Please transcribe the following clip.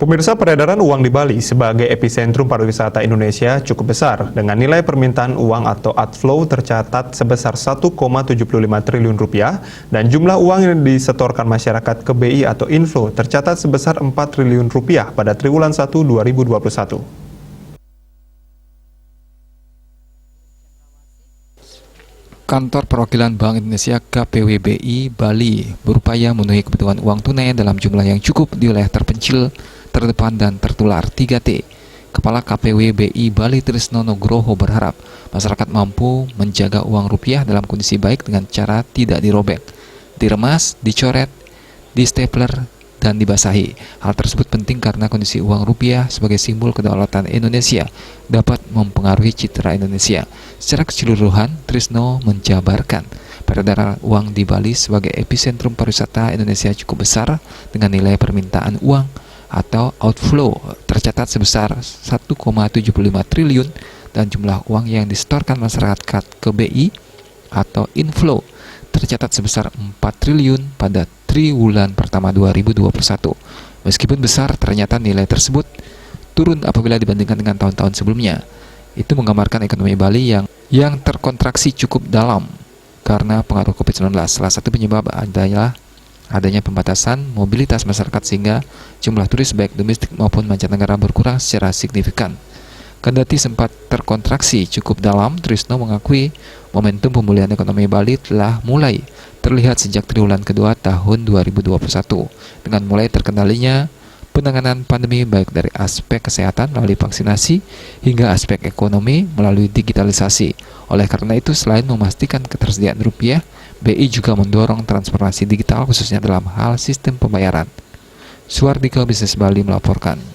Pemirsa, peredaran uang di Bali sebagai epicentrum pariwisata Indonesia cukup besar dengan nilai permintaan uang atau outflow tercatat sebesar 1,75 triliun rupiah dan jumlah uang yang disetorkan masyarakat ke BI atau inflow tercatat sebesar 4 triliun rupiah pada triwulan 1 2021. Kantor Perwakilan Bank Indonesia KPWBI Bali berupaya memenuhi kebutuhan uang tunai dalam jumlah yang cukup di wilayah terpencil, terdepan, dan tertular 3T. Kepala KPWBI Bali Trisno Nugroho berharap masyarakat mampu menjaga uang rupiah dalam kondisi baik dengan cara tidak dirobek, diremas, dicoret, di stapler, dan dibasahi. Hal tersebut penting karena kondisi uang rupiah sebagai simbol kedaulatan Indonesia dapat mempengaruhi citra Indonesia. Secara keseluruhan, Trisno menjabarkan peredaran uang di Bali sebagai epicentrum pariwisata Indonesia cukup besar dengan nilai permintaan uang atau outflow tercatat sebesar 1,75 triliun dan jumlah uang yang disetorkan masyarakat ke BI atau inflow tercatat sebesar 4 triliun pada triwulan pertama 2021. Meskipun besar, ternyata nilai tersebut turun apabila dibandingkan dengan tahun-tahun sebelumnya. Itu menggambarkan ekonomi Bali yang terkontraksi cukup dalam karena pengaruh COVID-19. Salah satu penyebab adalah adanya pembatasan mobilitas masyarakat sehingga jumlah turis baik domestik maupun mancanegara berkurang secara signifikan. Kendati sempat terkontraksi cukup dalam, Trisno mengakui momentum pemulihan ekonomi Bali telah mulai terlihat sejak triwulan kedua tahun 2021 dengan mulai terkendalinya penanganan pandemi baik dari aspek kesehatan melalui vaksinasi hingga aspek ekonomi melalui digitalisasi. Oleh karena itu, selain memastikan ketersediaan rupiah, BI juga mendorong transformasi digital khususnya dalam hal sistem pembayaran. Suardika Bisnis Bali melaporkan.